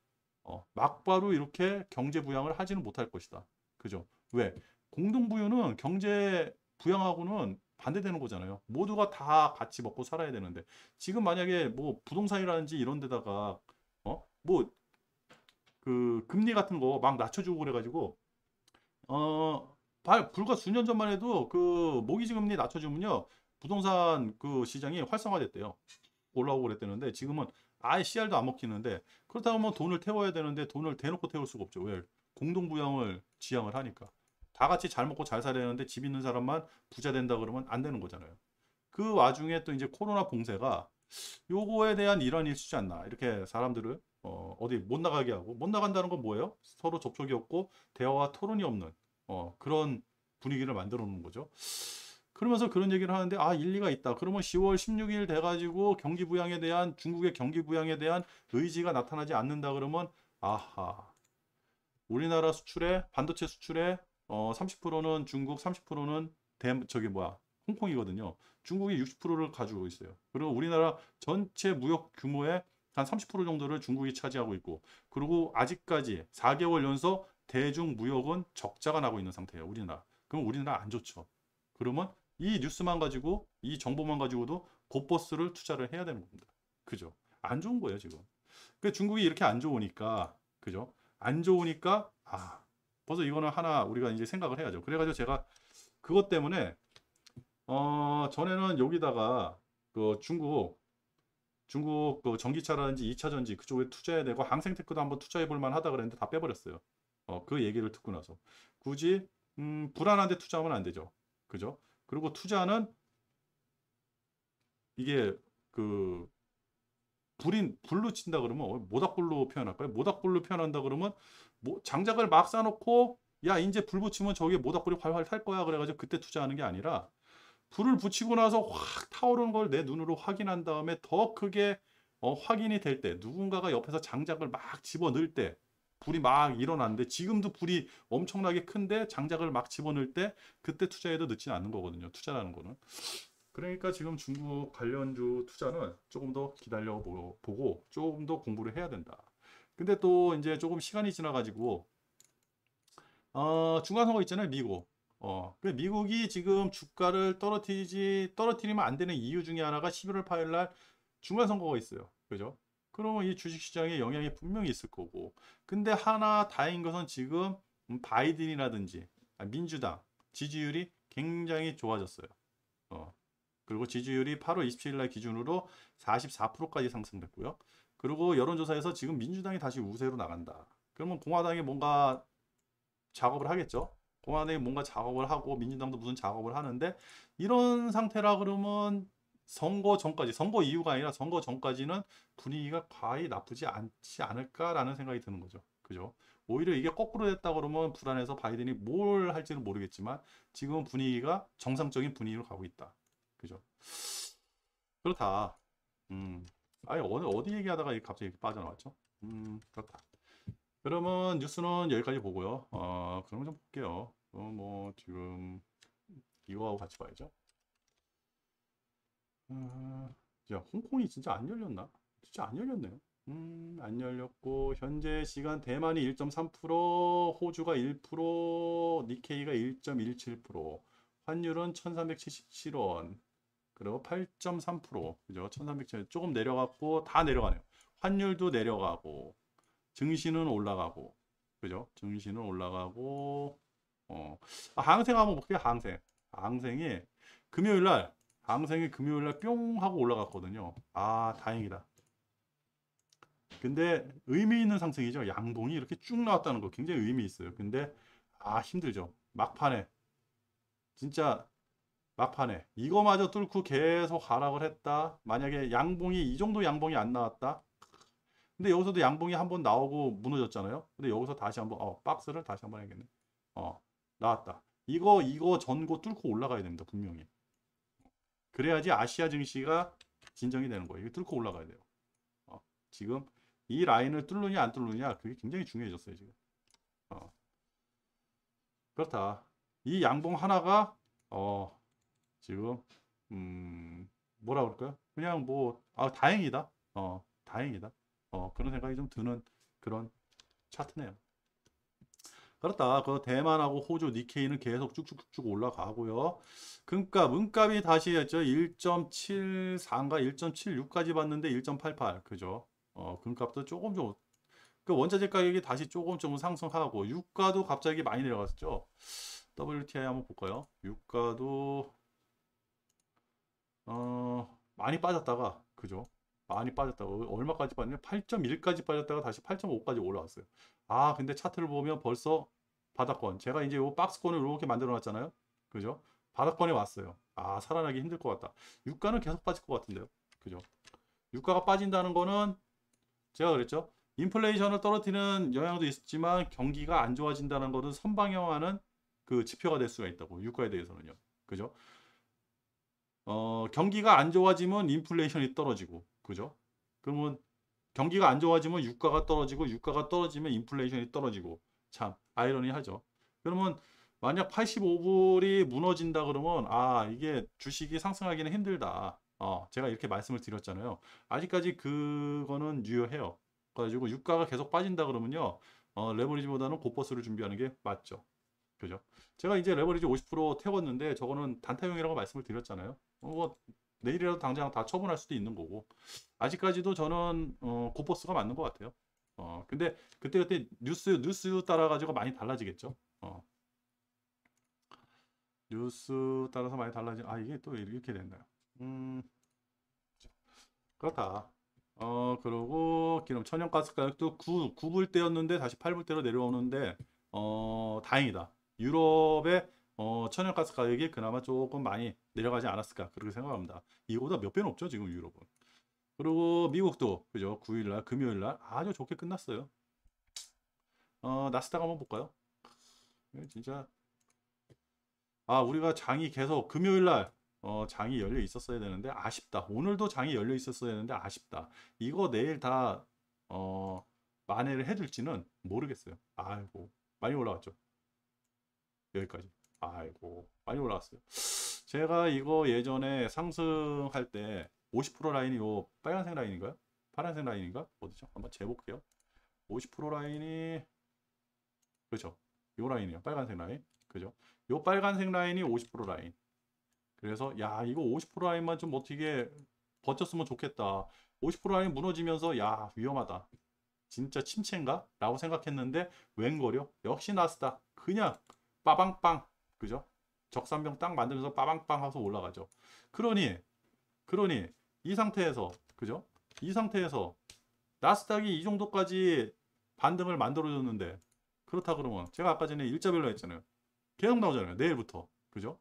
A: 막바로 이렇게 경제 부양을 하지는 못할 것이다. 그죠? 왜? 공동 부유는 경제 부양하고는 반대되는 거잖아요. 모두가 다 같이 먹고 살아야 되는데 지금 만약에 뭐 부동산이라든지 이런 데다가 뭐 그 금리 같은 거 막 낮춰주고 그래가지고 불과 수년 전만 해도 그 모기지 금리 낮춰주면요 부동산 그 시장이 활성화됐대요. 올라오고 그랬대는데 지금은 아예 씨알도 안 먹히는데 그렇다고 하면 돈을 태워야 되는데 돈을 대놓고 태울 수가 없죠. 왜? 공동부양을 지향을 하니까. 다 같이 잘 먹고 잘 살아야 하는데 집 있는 사람만 부자 된다 그러면 안 되는 거잖아요. 그 와중에 또 이제 코로나 봉쇄가 요거에 대한 일환일 수지 않나. 이렇게 사람들을 어디 못 나가게 하고 못 나간다는 건 뭐예요? 서로 접촉이 없고 대화와 토론이 없는 그런 분위기를 만들어 놓는 거죠. 그러면서 그런 얘기를 하는데 아 일리가 있다. 그러면 10월 16일 돼가지고 경기 부양에 대한 중국의 경기 부양에 대한 의지가 나타나지 않는다 그러면 아하 우리나라 수출에 반도체 수출에 30%는 중국 30%는 저기 뭐야 홍콩이거든요. 중국이 60%를 가지고 있어요. 그리고 우리나라 전체 무역 규모의 한 30% 정도를 중국이 차지하고 있고 그리고 아직까지 4개월 연속 대중 무역은 적자가 나고 있는 상태예요. 우리나라. 그럼 우리나라 안 좋죠. 그러면 이 뉴스만 가지고 이 정보만 가지고도 곧버스를 투자를 해야 되는 겁니다. 그죠? 안 좋은 거예요, 지금. 그 중국이 이렇게 안 좋으니까 그죠? 안 좋으니까 벌써 이거는 하나 우리가 이제 생각을 해야죠. 그래가지고 제가 그것 때문에 전에는 여기다가 그 중국 그 전기차라든지 2차 전지 그쪽에 투자해야 되고 항생테크도 한번 투자해 볼 만하다 그랬는데 다 빼버렸어요. 그 얘기를 듣고 나서 굳이 불안한데 투자하면 안 되죠. 그죠? 그리고 투자는 이게 그 불로 친다 그러면 모닥불로 표현할까요? 모닥불로 표현한다 그러면 장작을 막 쌓아놓고 야 이제 불 붙이면 저게 모닥불이 활활 탈 거야 그래가지고 그때 투자하는 게 아니라 불을 붙이고 나서 확 타오르는 걸 내 눈으로 확인한 다음에 더 크게 확인이 될 때 누군가가 옆에서 장작을 막 집어넣을 때 불이 막 일어나는데 지금도 불이 엄청나게 큰데 장작을 막 집어넣을 때 그때 투자해도 늦지는 않는 거거든요. 투자라는 거는. 그러니까 지금 중국 관련주 투자는 조금 더 기다려 보고 조금 더 공부를 해야 된다. 근데 또 이제 조금 시간이 지나가지고 중간선거 있잖아요, 미국. 그 미국이 지금 주가를 떨어뜨리면 안 되는 이유 중에 하나가 11월 8일 날 중간선거가 있어요. 그죠? 그러면 이 주식시장에 영향이 분명히 있을 거고. 근데 하나 다행인 것은 지금 바이든이라든지 민주당 지지율이 굉장히 좋아졌어요. 어, 그리고 지지율이 8월 27일 날 기준으로 44%까지 상승됐고요. 그리고 여론조사에서 지금 민주당이 다시 우세로 나간다. 그러면 공화당이 뭔가 작업을 하겠죠. 공화당이 뭔가 작업을 하고 민주당도 무슨 작업을 하는데 이런 상태라 그러면 선거 전까지 선거 이후가 아니라 선거 전까지는 분위기가 과히 나쁘지 않지 않을까라는 생각이 드는 거죠. 그죠? 오히려 이게 거꾸로 됐다 그러면 불안해서 바이든이 뭘 할지는 모르겠지만 지금 분위기가 정상적인 분위기로 가고 있다. 그죠? 그렇다. 음. 아니 오늘 어디 얘기하다가 갑자기 이렇게 빠져나왔죠? 그렇다. 그러면 뉴스는 여기까지 보고요. 그러면 좀 볼게요. 뭐 지금 이거하고 같이 봐야죠. 야, 홍콩이 진짜 안 열렸나? 진짜 안 열렸네요. 안 열렸고 현재 시간 대만이 1.3%, 호주가 1%, 니케이가 1.17%, 환율은 1377원, 그리고 8.3%, 그죠? 1377원 조금 내려갔고 다 내려가네요. 환율도 내려가고 증시는 올라가고, 그죠? 증시는 올라가고, 항생 한번 볼게요. 항생이 금요일 날, 항생이 금요일 날 뿅 하고 올라갔거든요. 다행이다. 근데 의미 있는 상승이죠. 양봉이 이렇게 쭉 나왔다는 거 굉장히 의미 있어요. 근데 힘들죠. 막판에 진짜 막판에 이거마저 뚫고 계속 하락을 했다. 만약에 양봉이 이 정도 양봉이 안 나왔다. 근데 여기서도 양봉이 한번 나오고 무너졌잖아요. 근데 여기서 다시 한번 박스를 다시 한번 해야겠네. 나왔다. 이거 전고 뚫고 올라가야 됩니다. 분명히. 그래야지 아시아 증시가 진정이 되는 거예요. 이거 뚫고 올라가야 돼요. 지금 이 라인을 뚫느냐 안 뚫느냐 그게 굉장히 중요해졌어요. 지금. 그렇다. 이 양봉 하나가 지금 뭐라 그럴까요? 그냥 뭐 다행이다. 다행이다. 그런 생각이 좀 드는 그런 차트네요. 그렇다. 그 대만하고 호주 니케이는 계속 쭉쭉쭉 올라가고요. 금값, 은값이 다시 했죠. 1.74인가 1.76까지 봤는데 1.88. 그죠? 금값도 조금 그 원자재 가격이 다시 조금 상승하고 유가도 갑자기 많이 내려갔죠. WTI 한번 볼까요? 유가도 많이 빠졌다가 그죠? 많이 빠졌다고. 얼마까지 빠졌냐? 8.1까지 빠졌다가 다시 8.5까지 올라왔어요. 아, 근데 차트를 보면 벌써 바닥권. 제가 이제 요 박스권을 이렇게 만들어 놨잖아요. 그죠? 바닥권에 왔어요. 아, 살아나기 힘들 것 같다. 유가는 계속 빠질 것 같은데요. 그죠? 유가가 빠진다는 거는 제가 그랬죠. 인플레이션을 떨어뜨리는 영향도 있지만 경기가 안 좋아진다는 것은 선방향하는 그 지표가 될 수가 있다고. 유가에 대해서는요. 그죠? 경기가 안 좋아지면 인플레이션이 떨어지고, 그죠? 그러면 경기가 안 좋아지면 유가가 떨어지고, 유가가 떨어지면 인플레이션이 떨어지고, 참 아이러니하죠. 그러면 만약 85불이 무너진다 그러면 아, 이게 주식이 상승하기는 힘들다. 제가 이렇게 말씀을 드렸잖아요. 아직까지 그거는 유효해요. 그래가지고 유가가 계속 빠진다 그러면요, 레버리지보다는 고퍼스를 준비하는 게 맞죠. 그죠? 제가 이제 레버리지 50% 태웠는데 저거는 단타용이라고 말씀을 드렸잖아요. 뭐 내일이라도 당장 다 처분할 수도 있는 거고, 아직까지도 저는 고퍼스가 맞는 것 같아요. 근데 그때 뉴스 따라 가지고 많이 달라지겠죠. 뉴스 따라서 많이 달라지. 아, 이게 또 이렇게 됐나요? 그렇다. 그리고 기름 천연가스 가격도 9불대였는데 다시 8불대로 내려오는데 다행이다. 유럽의 천연가스 가격이 그나마 조금 많이 내려가지 않았을까 그렇게 생각합니다. 이거보다 몇 배 높죠 지금 유럽은. 그리고 미국도 그죠, 9일날 금요일날 아주 좋게 끝났어요. 나스닥 한번 볼까요? 진짜 우리가 장이 계속 금요일날 장이 열려 있었어야 되는데 아쉽다. 오늘도 장이 열려 있었어야 되는데 아쉽다. 이거 내일 다 만회를 해줄지는 모르겠어요. 아이고, 많이 올라왔죠. 여기까지. 아이고, 많이 올라왔어요. 제가 이거 예전에 상승할 때 50% 라인이 요 빨간색 라인인가요? 파란색 라인인가? 어디죠? 한번 재볼게요. 50% 라인이 그죠? 요 라인이에요. 빨간색 라인. 그죠? 요 빨간색 라인이 50% 라인. 그래서 야, 이거 50% 라인만 좀 어떻게 버텼으면 좋겠다. 50% 라인 무너지면서 야, 위험하다. 진짜 침체인가? 라고 생각했는데 웬걸요? 역시 나스닥 그냥 빠방빵. 그죠? 적산병 딱 만들면서 빠방빵 하고 올라가죠. 그러니 이 상태에서 그죠? 이 상태에서 나스닥이 이 정도까지 반등을 만들어줬는데, 그렇다 그러면 제가 아까 전에 일자별로 했잖아요. 계속 나오잖아요. 내일부터. 그죠?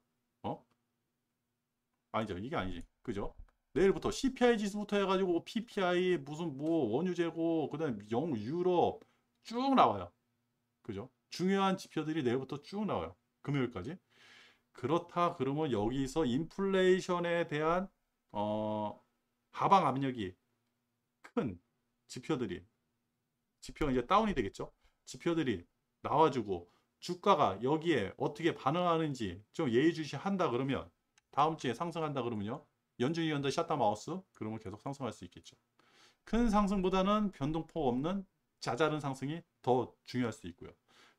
A: 아니죠. 이게 아니지. 그죠? 내일부터 CPI 지수부터 해가지고 PPI 무슨 뭐 원유재고 그다음에 유럽 쭉 나와요. 그죠? 중요한 지표들이 내일부터 쭉 나와요. 금요일까지. 그렇다 그러면 여기서 인플레이션에 대한 하방 압력이 큰 지표들이, 지표가 이제 다운이 되겠죠. 지표들이 나와주고 주가가 여기에 어떻게 반응하는지 좀 예의주시한다 그러면 다음 주에 상승한다 그러면요, 연준이 연다 샷다 마우스 그러면 계속 상승할 수 있겠죠. 큰 상승보다는 변동폭 없는 자잘한 상승이 더 중요할 수 있고요.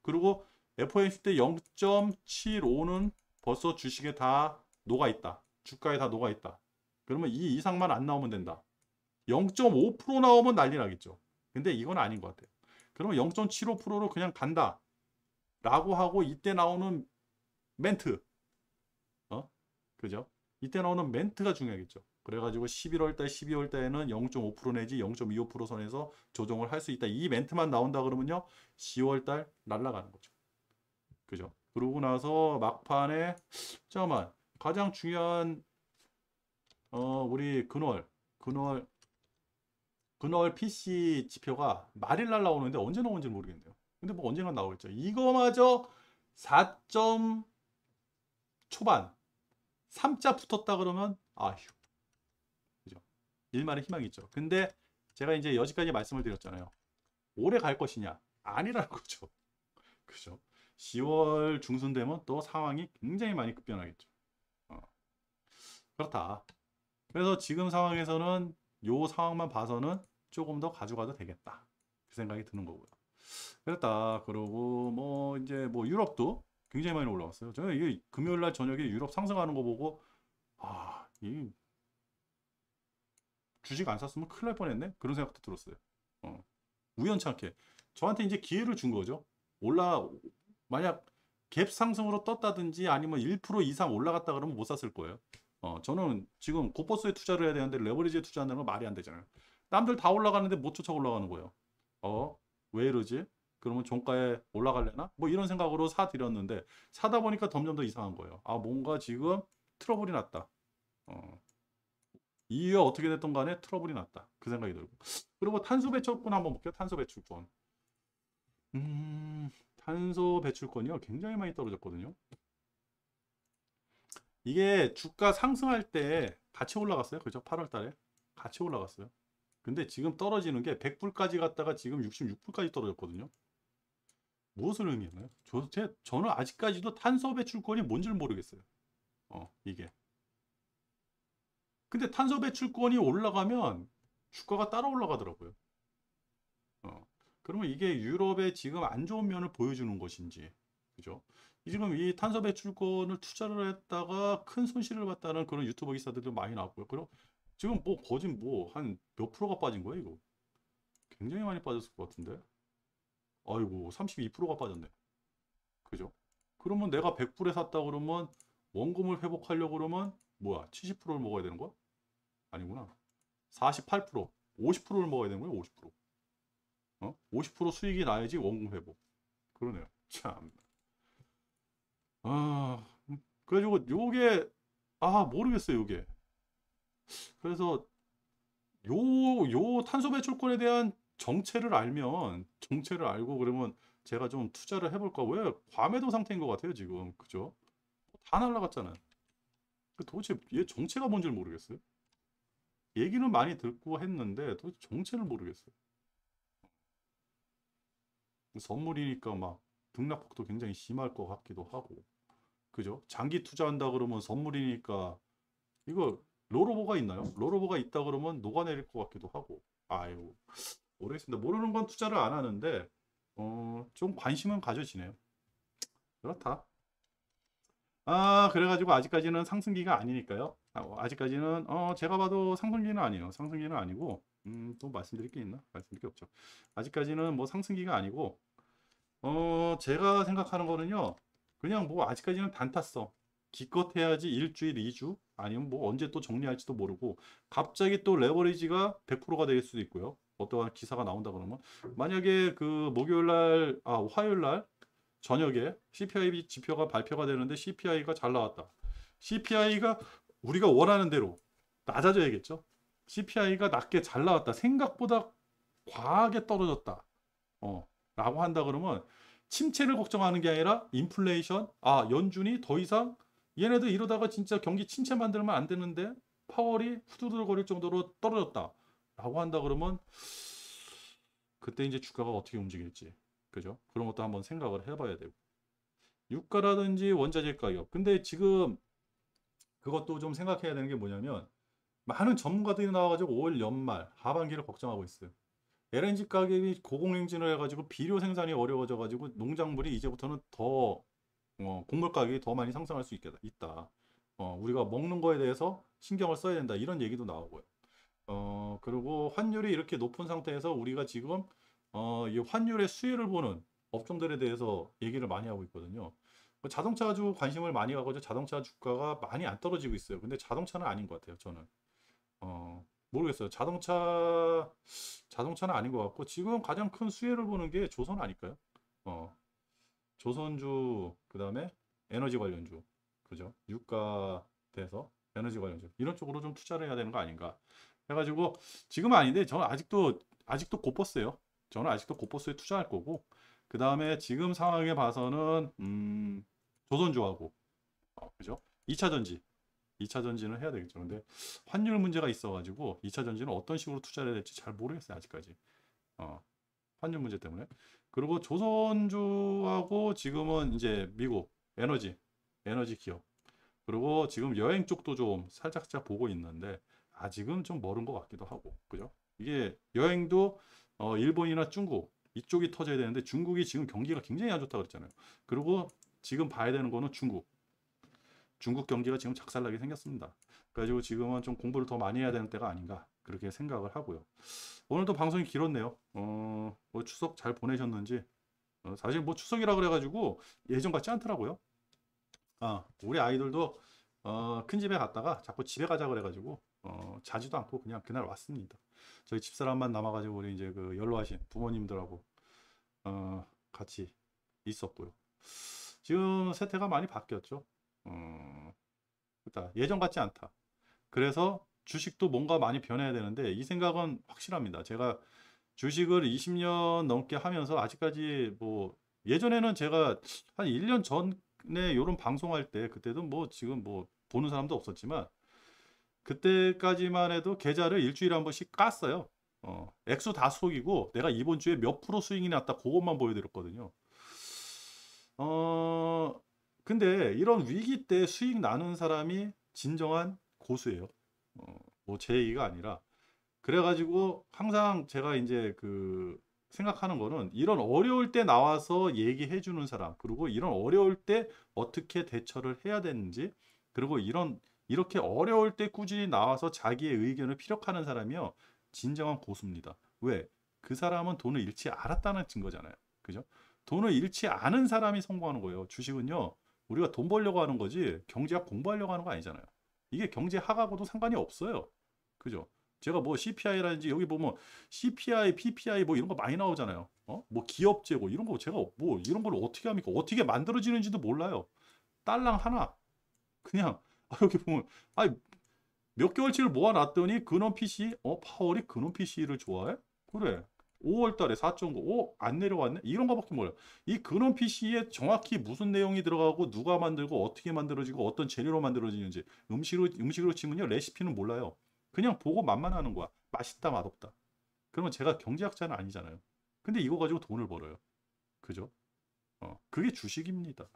A: 그리고 FOMC 때 0.75는 벌써 주식에 다 녹아있다. 주가에 다 녹아있다. 그러면 이 이상만 안 나오면 된다. 0.5% 나오면 난리 나겠죠. 근데 이건 아닌 것 같아요. 그러면 0.75%로 그냥 간다 라고 하고 이때 나오는 멘트, 그죠? 이때 나오는 멘트가 중요하겠죠. 그래가지고 11월달, 12월달에는 0.5% 내지 0.25% 선에서 조정을 할 수 있다. 이 멘트만 나온다 그러면요, 10월달 날아가는 거죠. 그죠? 그러고 나서 막판에 잠깐만, 가장 중요한 우리 근월 PC 지표가 말일날 나오는데 언제 나오는지 모르겠네요. 근데 뭐 언젠가 나오겠죠. 이거마저 4점 초반 3자 붙었다 그러면 아휴, 그죠? 일말의 희망이 있죠. 근데 제가 이제 여기까지 말씀을 드렸잖아요. 오래 갈 것이냐? 아니라는 거죠. 그죠? 10월 중순 되면 또 상황이 굉장히 많이 급변하겠죠. 그렇다. 그래서 지금 상황에서는 요 상황만 봐서는 조금 더 가져가도 되겠다. 그 생각이 드는 거고요. 그랬다. 그러고 뭐 이제 뭐 유럽도 굉장히 많이 올라왔어요. 저는 이게 금요일 날 저녁에 유럽 상승하는 거 보고 이 주식 안 샀으면 큰일 날 뻔했네. 그런 생각도 들었어요. 우연찮게 저한테 이제 기회를 준 거죠. 만약 갭 상승으로 떴다든지 아니면 1% 이상 올라갔다 그러면 못 샀을 거예요. 저는 지금 고버스에 투자를 해야 되는데 레버리지에 투자한다는 건 말이 안 되잖아요. 남들 다 올라가는데 못 쫓아 올라가는 거예요. 왜 이러지? 그러면 종가에 올라갈래나? 뭐 이런 생각으로 사들였는데 사다 보니까 점점 더 이상한 거예요. 뭔가 지금 트러블이 났다. 이유가 어떻게 됐던 간에 트러블이 났다. 그 생각이 들고. 그리고 탄소 배출권 한번 볼게요. 탄소 배출권. 탄소 배출권이요. 굉장히 많이 떨어졌거든요. 이게 주가 상승할 때 같이 올라갔어요. 그죠? 8월 달에. 같이 올라갔어요. 근데 지금 떨어지는 게 100불까지 갔다가 지금 66불까지 떨어졌거든요. 무엇을 의미하나요? 저는 아직까지도 탄소 배출권이 뭔지를 모르겠어요. 이게. 근데 탄소 배출권이 올라가면 주가가 따라 올라가더라고요. 그러면 이게 유럽의 지금 안 좋은 면을 보여주는 것인지, 그죠? 지금 이 탄소 배출권을 투자를 했다가 큰 손실을 봤다는 그런 유튜버 기사들도 많이 나왔고요. 그리고 지금 뭐 거진 뭐 한 몇 프로가 빠진 거예요, 이거? 굉장히 많이 빠졌을 것 같은데? 아이고, 32%가 빠졌네. 그죠? 그러면 내가 100불에 샀다 그러면 원금을 회복하려고 그러면 뭐야? 70%를 먹어야 되는 거야? 아니구나. 48%, 50%를 먹어야 되는 거예요, 50%. 50% 수익이 나야지 원금 회복. 그러네요. 참. 아, 그래가지고 요게 모르겠어요, 요게. 그래서 요 탄소 배출권에 대한 정체를 알고 그러면 제가 좀 투자를 해볼까? 왜 과매도 상태인 것 같아요, 지금. 그죠? 다 날라갔잖아요. 도대체 얘 정체가 뭔지 모르겠어요. 얘기는 많이 듣고 했는데 도대체 정체를 모르겠어요. 선물이니까 막 등락폭도 굉장히 심할 것 같기도 하고. 그죠? 장기 투자한다 그러면 선물이니까 이거 롤오버가 있나요? 롤오버가 있다 그러면 녹아내릴 것 같기도 하고. 아유, 모르겠습니다. 모르는 건 투자를 안 하는데 좀 관심은 가져지네요. 그렇다. 그래가지고 아직까지는 상승기가 아니니까요. 아직까지는 제가 봐도 상승기는 아니에요. 상승기는 아니고 또 말씀드릴 게 있나? 말씀드릴 게 없죠. 아직까지는 뭐 상승기가 아니고 제가 생각하는 거는요. 그냥 뭐 아직까지는 단타성. 기껏 해야지 일주일, 2주 아니면 뭐 언제 또 정리할지도 모르고 갑자기 또 레버리지가 100%가 될 수도 있고요. 어떠한 기사가 나온다 그러면 만약에 그 목요일 날, 화요일 날 저녁에 CPI 지표가 발표가 되는데 CPI가 잘 나왔다. CPI가 우리가 원하는 대로 낮아져야겠죠. CPI가 낮게 잘 나왔다. 생각보다 과하게 떨어졌다. 라고 한다 그러면 침체를 걱정하는 게 아니라 인플레이션, 연준이 더 이상 얘네들 이러다가 진짜 경기 침체 만들면 안 되는데 파월이 후두들거릴 정도로 떨어졌다. 라고 한다 그러면 그때 이제 주가가 어떻게 움직일지. 그죠? 그런 것도 한번 생각을 해봐야 되고. 유가라든지 원자재 가격. 근데 지금 그것도 좀 생각해야 되는 게 뭐냐면 많은 전문가들이 나와가지고 올 연말 하반기를 걱정하고 있어요. LNG 가격이 고공행진을 해가지고 비료 생산이 어려워져가지고 농작물이 이제부터는 더 곡물 가격이 더 많이 상승할 수 있다. 우리가 먹는 거에 대해서 신경을 써야 된다. 이런 얘기도 나오고요. 그리고 환율이 이렇게 높은 상태에서 우리가 지금 이 환율의 수혜를 보는 업종들에 대해서 얘기를 많이 하고 있거든요. 자동차 주 관심을 많이 가고 자동차 주가가 많이 안 떨어지고 있어요. 근데 자동차는 아닌 것 같아요. 저는 모르겠어요. 자동차는 아닌 것 같고 지금 가장 큰 수혜를 보는 게 조선 아닐까요? 조선주 그다음에 에너지 관련주 그죠? 유가 돼서 에너지 관련주 이런 쪽으로 좀 투자를 해야 되는 거 아닌가? 해가지고 지금은 아닌데 저는 아직도 고버스예요. 저는 아직도 고버스에 투자할 거고 그 다음에 지금 상황에 봐서는 조선주하고 그죠? 2차 전지 2차 전지는 해야 되겠죠. 근데 환율 문제가 있어가지고 2차 전지는 어떤 식으로 투자를 해야 될지 잘 모르겠어요. 아직까지. 환율 문제 때문에. 그리고 조선주하고 지금은 이제 미국 에너지 기업. 그리고 지금 여행 쪽도 좀 살짝살짝 보고 있는데 아직은 좀 멀은 것 같기도 하고. 그죠? 이게 여행도 일본이나 중국 이쪽이 터져야 되는데 중국이 지금 경기가 굉장히 안 좋다고 그랬잖아요. 그리고 지금 봐야 되는 거는 중국 경기가 지금 작살나게 생겼습니다. 그래가지고 지금은 좀 공부를 더 많이 해야 되는 때가 아닌가 그렇게 생각을 하고요. 오늘도 방송이 길었네요. 뭐 추석 잘 보내셨는지 사실 뭐 추석이라 그래가지고 예전 같지 않더라고요. 우리 아이들도 큰 집에 갔다가 자꾸 집에 가자 그래가지고 자지도 않고 그냥 그날 왔습니다. 저희 집사람만 남아가지고 우리 이제 그 연로하신 부모님들하고 같이 있었고요. 지금 세태가 많이 바뀌었죠. 그러니까 예전 같지 않다. 그래서 주식도 뭔가 많이 변해야 되는데 이 생각은 확실합니다. 제가 주식을 20년 넘게 하면서 아직까지 뭐 예전에는 제가 한 1년 전에 이런 방송할 때 그때도 뭐 지금 뭐 보는 사람도 없었지만 그때까지만 해도 계좌를 일주일에 한 번씩 깠어요. 액수 다 속이고 내가 이번 주에 몇 프로 수익이 났다 그것만 보여드렸거든요. 근데 이런 위기 때 수익 나는 사람이 진정한 고수예요. 뭐 제 얘기가 아니라 그래가지고 항상 제가 이제 그 생각하는 거는 이런 어려울 때 나와서 얘기해 주는 사람, 그리고 이런 어려울 때 어떻게 대처를 해야 되는지, 그리고 이렇게 어려울 때 꾸준히 나와서 자기의 의견을 피력하는 사람이요 진정한 고수입니다. 왜? 그 사람은 돈을 잃지 않았다는 증거잖아요. 그죠? 돈을 잃지 않은 사람이 성공하는 거예요. 주식은요, 우리가 돈 벌려고 하는 거지 경제학 공부하려고 하는 거 아니잖아요. 이게 경제학하고도 상관이 없어요. 그죠? 제가 뭐 CPI라든지 여기 보면 CPI, PPI 뭐 이런 거 많이 나오잖아요. 뭐 기업 재고 이런 거 제가 뭐 이런 걸 어떻게 합니까? 어떻게 만들어지는지도 몰라요. 딸랑 하나 그냥 여기 보면 아니 몇 개월치를 모아놨더니 근원 PC 파월이 근원 PC를 좋아해? 그래. 5월 달에 4.9, 안 내려왔네? 이런 거밖에 몰라요. 이 근원 PC에 정확히 무슨 내용이 들어가고 누가 만들고 어떻게 만들어지고 어떤 재료로 만들어지는지 음식으로 치면요 레시피는 몰라요. 그냥 보고 맛만 하는 거야. 맛있다 맛없다. 그러면 제가 경제학자는 아니잖아요. 근데 이거 가지고 돈을 벌어요. 그죠? 그게 주식입니다.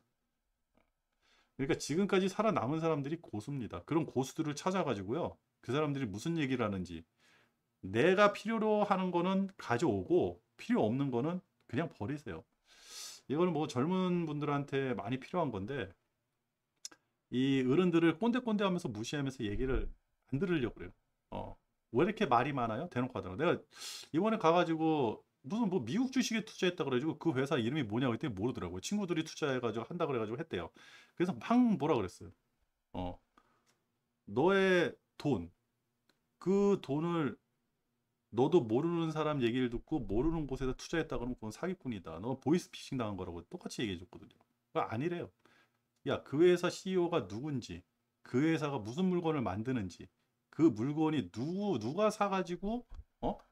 A: 그러니까 지금까지 살아남은 사람들이 고수입니다. 그런 고수들을 찾아가지고요. 그 사람들이 무슨 얘기를 하는지 내가 필요로 하는 거는 가져오고 필요 없는 거는 그냥 버리세요. 이거는 뭐 젊은 분들한테 많이 필요한 건데 이 어른들을 꼰대꼰대 하면서 무시하면서 얘기를 안 들으려고 그래요. 왜 이렇게 말이 많아요? 대놓고 하더라고. 내가 이번에 가가지고 무슨 뭐 미국 주식에 투자했다 그래가지고 그 회사 이름이 뭐냐고 했더니 모르더라고요. 친구들이 투자해가지고 한다 그래가지고 했대요. 그래서 막 뭐라 그랬어요. 어, 너의 돈, 그 돈을 너도 모르는 사람 얘기를 듣고 모르는 곳에다 투자했다 그러면 그건 사기꾼이다. 너 보이스피싱 당한 거라고 똑같이 얘기해 줬거든요. 그거 아니래요. 야, 그 회사 CEO가 누군지, 그 회사가 무슨 물건을 만드는지, 그 물건이 누가 사가지고,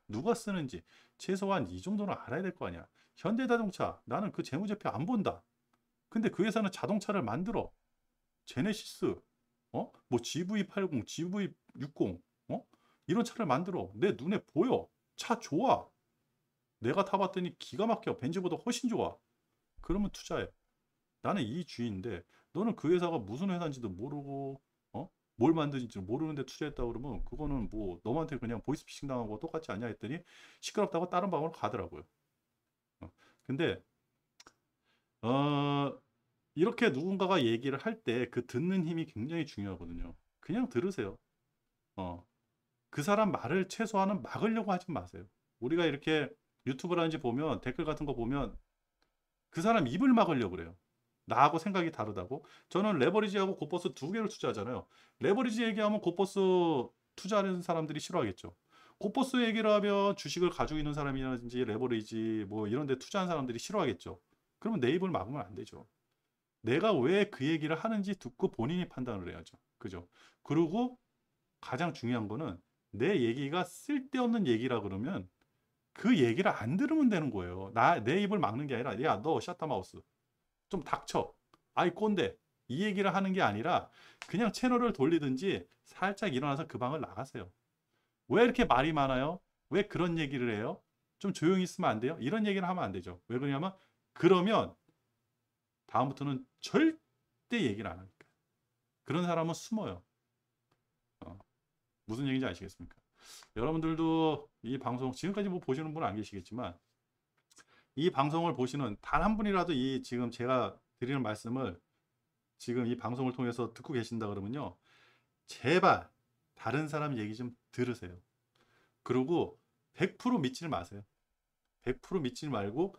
A: 누가 쓰는지, 최소한 이 정도는 알아야 될 거 아니야. 현대자동차, 나는 그 재무제표 안 본다. 근데 그 회사는 자동차를 만들어. 제네시스, 뭐 GV80, GV60, 이런 차를 만들어. 내 눈에 보여. 차 좋아. 내가 타봤더니 기가 막혀. 벤츠보다 훨씬 좋아. 그러면 투자해. 나는 이 주인인데 너는 그 회사가 무슨 회사인지도 모르고 뭘 만드는지 모르는데 투자했다 그러면 그거는 뭐 너한테 그냥 보이스피싱 당하고 똑같지 않냐 했더니 시끄럽다고 다른 방으로 가더라고요. 근데 어, 이렇게 누군가가 얘기를 할 때 그 듣는 힘이 굉장히 중요하거든요. 그냥 들으세요. 어, 그 사람 말을 최소한은 막으려고 하지 마세요. 우리가 이렇게 유튜브라든지 보면 댓글 같은 거 보면 그 사람 입을 막으려고 그래요. 나하고 생각이 다르다고. 저는 레버리지하고 고버스 두 개를 투자하잖아요. 레버리지 얘기하면 고버스 투자하는 사람들이 싫어하겠죠. 고버스 얘기를 하면 주식을 가지고 있는 사람이라든지 레버리지 뭐 이런 데 투자한 사람들이 싫어하겠죠. 그러면 내 입을 막으면 안 되죠. 내가 왜 그 얘기를 하는지 듣고 본인이 판단을 해야죠. 그죠? 그리고 가장 중요한 거는 내 얘기가 쓸데없는 얘기라 그러면 그 얘기를 안 들으면 되는 거예요. 내 입을 막는 게 아니라 야, 너 샤타마우스 좀 닥쳐. 아이 꼰대. 이 얘기를 하는 게 아니라 그냥 채널을 돌리든지 살짝 일어나서 그 방을 나가세요. 왜 이렇게 말이 많아요? 왜 그런 얘기를 해요? 좀 조용히 있으면 안 돼요? 이런 얘기를 하면 안 되죠. 왜 그러냐면 그러면 다음부터는 절대 얘기를 안 하니까. 그런 사람은 숨어요. 어, 무슨 얘기인지 아시겠습니까? 여러분들도 이 방송 지금까지 뭐 보시는 분은 안 계시겠지만 이 방송을 보시는 단 한 분이라도 이 지금 제가 드리는 말씀을 지금 이 방송을 통해서 듣고 계신다 그러면요. 제발 다른 사람 얘기 좀 들으세요. 그리고 100% 믿지 마세요. 100% 믿지 말고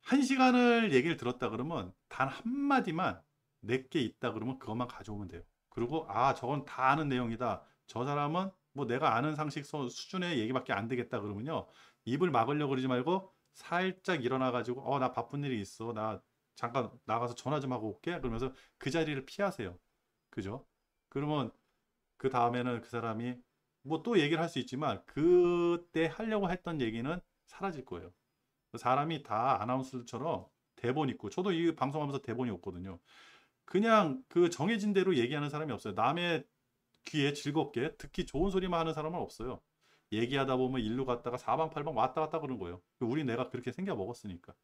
A: 1시간을 얘기를 들었다 그러면 단 한마디만 내게 있다 그러면 그것만 가져오면 돼요. 그리고 아 저건 다 아는 내용이다. 저 사람은 뭐 내가 아는 상식 수준의 얘기밖에 안 되겠다 그러면요. 입을 막으려고 그러지 말고 살짝 일어나 가지고 나 바쁜 일이 있어. 나 잠깐 나가서 전화 좀 하고 올게. 그러면서 그 자리를 피하세요. 그죠? 그러면 그 다음에는 그 사람이 뭐 또 얘기를 할 수 있지만 그때 하려고 했던 얘기는 사라질 거예요. 사람이 다 아나운서들처럼 대본 있고 저도 이 방송하면서 대본이 없거든요. 그냥 그 정해진 대로 얘기하는 사람이 없어요. 남의 귀에 즐겁게 듣기 좋은 소리만 하는 사람은 없어요. 얘기하다 보면 일로 갔다가 사방팔방 왔다 갔다 그런 거예요. 우리 내가 그렇게 생겨 먹었으니까.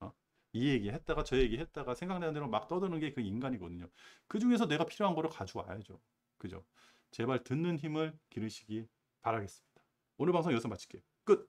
A: 어? 이 얘기 했다가 저 얘기 했다가 생각나는 대로 막 떠드는 게 그 인간이거든요. 그 중에서 내가 필요한 거를 가져와야죠. 그죠? 제발 듣는 힘을 기르시기 바라겠습니다. 오늘 방송 여기서 마칠게요. 끝!